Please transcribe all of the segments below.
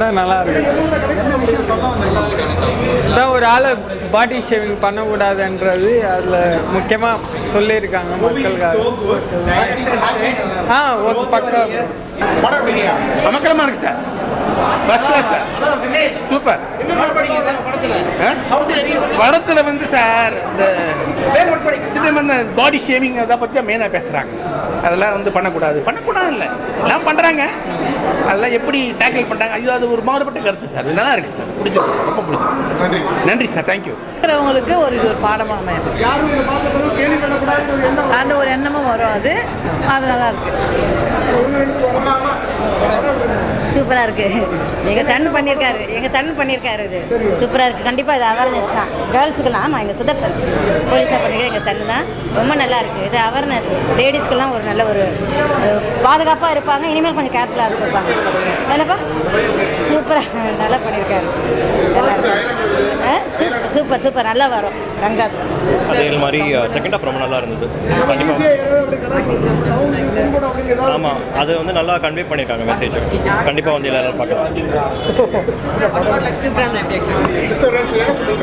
நல்லா இருக்கு. தான் ஒரு ஆளை பாடி ஷேவிங் பண்ணக்கூடாதுன்றது அதில் முக்கியமாக சொல்லியிருக்காங்க மக்களுக்காக. ஒரு பக்கம் அமக்கலமாக இருக்குது sir. First class sir. Super. படத்தில் வந்து சார் இந்த பாடி ஷேவிங் அதை பற்றி மெயினாக பேசுகிறாங்க. அதெல்லாம் வந்து பண்ணக்கூடாது இல்லை எல்லாம் பண்ணுறாங்க. அதெல்லாம் எப்படி டேக்கிள் பண்ணுறாங்க, அது ஒரு மாறுபட்ட கருத்து சார். நல்லா இருக்குது சார், பிடிச்சிருக்கு சார், ரொம்ப பிடிச்சிருக்கு சார். நன்றி சார், தேங்க்யூ. இருக்கிறவங்களுக்கு இது ஒரு பாடமாக அமையும். அந்த ஒரு எண்ணமும் வரும். அது நல்லா இருக்கு, சூப்பராக இருக்குது. எங்கள் சன் பண்ணியிருக்காரு இது சூப்பராக இருக்குது. கண்டிப்பாக இது அவேர்னஸ் தான் கேர்ள்ஸுக்கெல்லாம். ஆமாம், எங்கள் சுதர்சன் போலீஸாக பண்ணியிருக்க எங்கள் சன் தான். ரொம்ப நல்லா இருக்குது. இது அவேர்னஸ் லேடிஸ்க்கெல்லாம் ஒரு நல்ல ஒரு பாதுகாப்பாக இருப்பாங்க. இனிமேல் கொஞ்சம் கேர்ஃபுல்லாக இருப்பாங்க. என்னப்பா சூப்பராக நல்லா பண்ணியிருக்காரு. சூப்பர் நல்லா வரும். கங்க்ராட்ஸ். அதே மாதிரி செகண்ட் ஹாஃப் ரொம்ப நல்லா இருந்தது. கண்டிப்பாக ஆமாம், அது வந்து நல்லா கன்வே பண்ணியிருக்காங்க மெசேஜ். கண்டிப்பாக வந்து எல்லாரும் பார்க்கலாம்.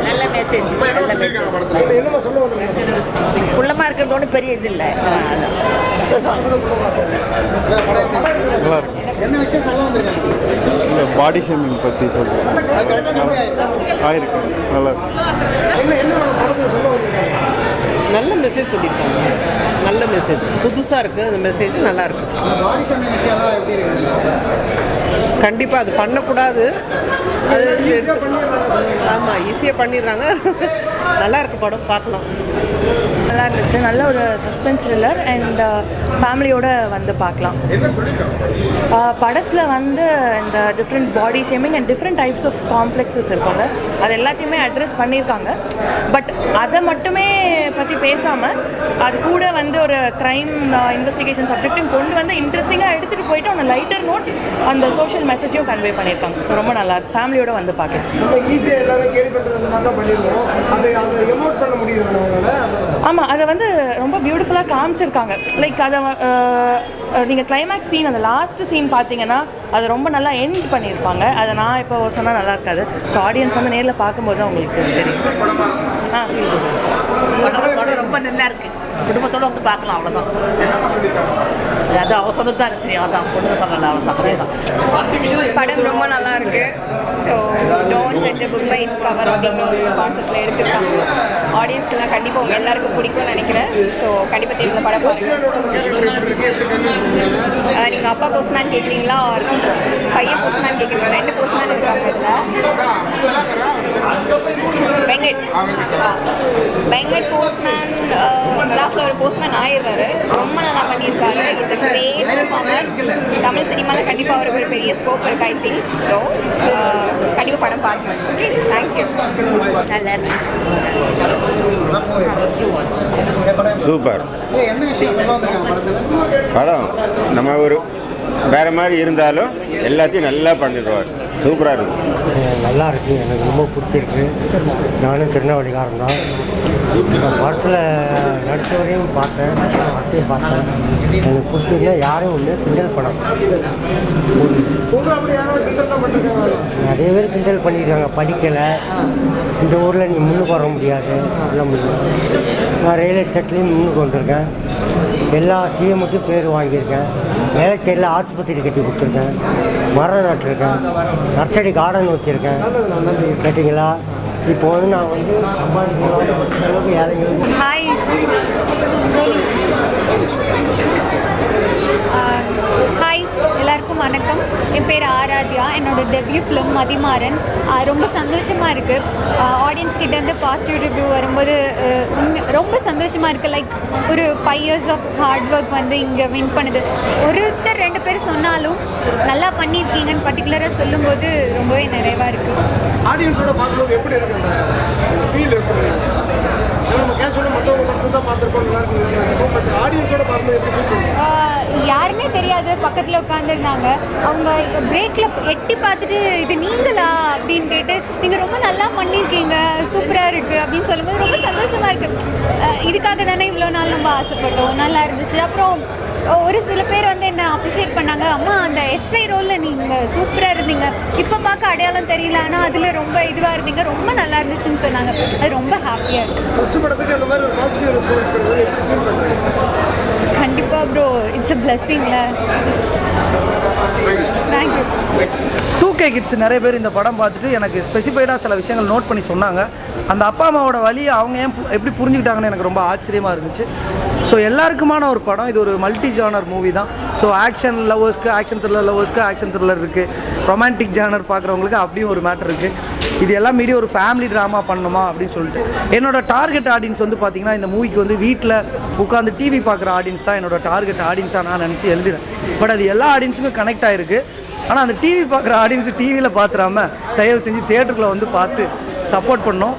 நல்ல மெசேஜ். உள்ளமாக இருக்கிறது ஒன்றும் பெரிய இது இல்லை. இல்லை, பாடி ஷேமிங் பற்றி சொல்கிறேன். ஆயிருக்கு, நல்லா நல்ல மெசேஜ் சொல்லியிருக்காங்க. நல்ல மெசேஜ், புதுசாக இருக்குது. அந்த மெசேஜ் நல்லா இருக்குது. கண்டிப்பாக அது பண்ணக்கூடாது. அது ஆமாம், ஈஸியாக பண்ணிடுறாங்க. நல்லா இருக்குது படம், பார்க்கலாம். நல்லா இருந்துச்சு. நல்ல ஒரு சஸ்பென்ஸ் த்ரில்லர் அண்ட் ஃபேமிலியோடு வந்து பார்க்கலாம். படத்தில் வந்து இந்த different body shaming and different types of complexes இருப்பாங்க. அது எல்லாத்தையுமே அட்ரெஸ் பண்ணியிருக்காங்க. பட் அதை மட்டுமே பற்றி பேசாமல் அது கூட வந்து ஒரு க்ரைம் இன்வெஸ்டிகேஷன் சப்ஜெக்டையும் கொண்டு வந்து இன்ட்ரெஸ்டிங்காக எடுத்துகிட்டு போயிட்டு அவங்க லைட்டர் நோட் அந்த சோஷியல் மெசேஜையும் கன்வே பண்ணியிருக்காங்க. ஸோ ரொம்ப நல்லா இருக்கு. ஃபேமிலியோடு வந்து பார்க்கலாம். ஆமாம், அதை வந்து ரொம்ப பியூட்டிஃபுல்லாக காமிச்சிருக்காங்க. லைக் அதை நீங்கள் கிளைமேக்ஸ் சீன், அந்த லாஸ்ட் சீன் பார்த்தீங்கன்னா அது ரொம்ப நல்லா எண்ட் பண்ணியிருப்பாங்க. அதை நான் இப்போ சொன்னால் நல்லா இருக்காது. ஸோ ஆடியன்ஸ் வந்து நேரில் பார்க்கும்போது தான் உங்களுக்கு தெரியும். படம் ரொம்ப நல்லா இருக்குது. குடும்பத்தோடு வந்து பார்க்கலாம். அவ்வளோதான். அது அவ சொன்னது தான் இருக்கு. அதான் பொண்ணு பண்ணல. அவ்வளோதான். படம் ரொம்ப நல்லா இருக்கு. So don't judge a book by its cover அப்படிங்கிற ஒரு கான்செப்டில் எடுத்துருக்காங்க. ஆடியன்ஸ்க்கெல்லாம் கண்டிப்பாக உங்கள் எல்லாருக்கும் பிடிக்கும்னு நினைக்கிறேன். ஸோ கண்டிப்பாக தெரியுங்க படம் பாருங்கள். நீங்கள் அப்பா போஸ்ட்மேன் கேட்குறீங்களா, பையன் போஸ்ட்மேன் கேட்குறீங்களா? 2 போஸ்ட்மேன் இருக்காங்க இதில். வெங்கட் போஸ்ட்மேன் லாஸ்ட்டில் ஒரு போஸ்ட்மேன் ஆயிடுறாரு. ரொம்ப நல்லா பண்ணியிருக்காரு. Is a great performer. Tamil சினிமாவில் கண்டிப்பாக அவருக்கு ஒரு பெரிய ஸ்கோப் இருக்குது, ஐ திங்க். ஸோ கண்டிப்பாக படம் பார்க்கணும். Okay, thank you. நல்லா இருந்துச்சு. சூப்பர் படம். நம்ம ஒரு வேறு மாதிரி இருந்தாலும் எல்லாத்தையும் நல்லா பண்ணிடுவார். சூப்பராக இருக்குது. நல்லா இருக்குது. எனக்கு ரொம்ப பிடிச்சிருக்கு. நானும் திருநெல்வேலிக்காரன் தான். படத்தில் நடித்த வரையும் பார்த்தேன், படத்தையும் பார்த்தேன். எனக்கு பிடிச்சிருந்தா யாரும் ஒன்று கிண்டல் படம். நிறைய பேர் கிண்டல் பண்ணியிருக்காங்க. படிக்கலை, இந்த ஊரில் நீ முன்னுக்கு வர முடியாது, சொல்ல முடியும். நான் ரியல் எஸ்டேட்லேயும் முன்னுக்கு வந்திருக்கேன். எல்லா சிஎம்முக்கும் பேர் வாங்கியிருக்கேன். வேளச்சேரியில் ஆஸ்பத்திரி கட்டி கொடுத்துருக்கேன். மரம் நட்டுருக்கேன். நர்சரி கார்டன் வச்சுருக்கேன். கேட்டிங்களா? இப்போ வந்து நான் வந்து சம்பாதிக்கிறதுக்கு ஏழைங்களுக்கு. ஹாய், எல்லாருக்கும் வணக்கம். என் பேர் ஆராத்யா. என்னோடய டெபியூ ஃபிலிம் மதிமாறன். ரொம்ப சந்தோஷமாக இருக்குது. ஆடியன்ஸ் கிட்டேருந்து பாசிட்டிவ் ரிவ்யூ வரும்போது ரொம்ப சந்தோஷமாக இருக்குது. லைக் ஒரு 5 years ஆஃப் ஹார்ட் ஒர்க் வந்து இங்கே வின் பண்ணுது. ஒருத்தர் 2 பேர் சொன்னாலும் நல்லா பண்ணியிருக்கீங்கன்னு பர்டிகுலராக சொல்லும்போது ரொம்பவே நிறைவாக இருக்குது. ஆடியன்ஸோட பார்க்கும்போது எப்படி இருக்கு அந்த ஃபீல்? எப்படி நம்ம கேஷுவலாக மற்றவங்க மட்டும் தான் பார்த்துருப்போம். பட் ஆடியன்ஸோட பார்க்கும்போது எப்படி? யாருமே தெரியாது, பக்கத்தில் உட்காந்துருந்தாங்க. அவங்க பிரேக்கில் எட்டி பார்த்துட்டு இது நீங்களா அப்படின்னு கேட்டு நீங்கள் ரொம்ப நல்லா பண்ணியிருக்கீங்க, சூப்பராக இருக்குது அப்படின்னு சொல்லும்போது ரொம்ப சந்தோஷமாக இருக்குது. இதுக்காக தானே இவ்வளோ நாள் நம்ம ஆசைப்பட்டோம். நல்லா இருந்துச்சு. அப்புறம் ஒரு சில பேர் வந்து என்ன அப்ரிஷியேட் பண்ணாங்க, அம்மா அந்த எஸ்ஐ ரோலில் நீங்கள் சூப்பராக இருந்தீங்க, இப்போ பார்க்க அடையாளம் தெரியல, ஆனால் அதில் ரொம்ப இதுவாக இருந்தீங்க, ரொம்ப நல்லா இருந்துச்சுன்னு சொன்னாங்க. அது ரொம்ப ஹாப்பியாக இருக்குது. ஃபர்ஸ்ட் படத்துக்கு அந்த மாதிரி ஒரு பாசிட்டிவ் ரெஸ்பான்ஸ் கிடையாது. கண்டிப்பாக ப்ரோ, இட்ஸ் அ பிளெஸ்ஸிங்ல. தேங்க்யூ. 2K கிட்ஸ் நிறைய பேர் இந்த படம் பார்த்துட்டு எனக்கு ஸ்பெசிஃபைடாக சில விஷயங்கள் நோட் பண்ணி சொன்னாங்க. அந்த அப்பா அம்மாவோட வழியை அவங்க எப்படி புரிஞ்சுக்கிட்டாங்கன்னு எனக்கு ரொம்ப ஆச்சரியமாக இருந்துச்சு. ஸோ எல்லாருக்குமான ஒரு படம். இது ஒரு மல்டி ஜானர் மூவி தான். ஸோ ஆக்ஷன் லவர்ஸ்க்கு ஆக்ஷன் த்ரில்லர் லவர்ஸ்க்கு ஆக்ஷன் த்ரில்லர் இருக்குது, ரொமான்டிக் ஜானர் பார்க்குறவங்களுக்கு அப்படியும் ஒரு மேட்டர் இருக்குது. இது எல்லாம் மீறி ஒரு ஃபேமிலி ட்ராமா பண்ணணுமா அப்படின்னு சொல்லிட்டு என்னோட டார்கெட் ஆடியன்ஸ் வந்து பார்த்திங்கன்னா இந்த மூவிக்கு வந்து வீட்டில் உட்காந்து டிவி பார்க்குற ஆடியன்ஸ் தான் என்னோட டார்கெட் ஆடியன்ஸாக நான் நினச்சி எழுதுறேன். பட் அது எல்லா ஆடியன்ஸுக்கும் கனெக்ட் ஆகிருக்கு. ஆனால் அந்த டிவி பார்க்குற ஆடியன்ஸு டிவியில் பார்த்துறாம தயவு செஞ்சு தியேட்டருக்குள்ளே வந்து பார்த்து சப்போர்ட் பண்ணோம்.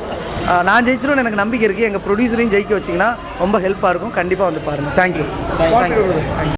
நான் ஜெயிச்சிரும்னு எனக்கு நம்பிக்கை இருக்குது. எங்கள் ப்ரொடியூசரையும் ஜெயிக்க வச்சிங்கன்னா ரொம்ப ஹெல்ப்பாக இருக்கும். கண்டிப்பாக வந்து பாருங்கள். தேங்க்யூ.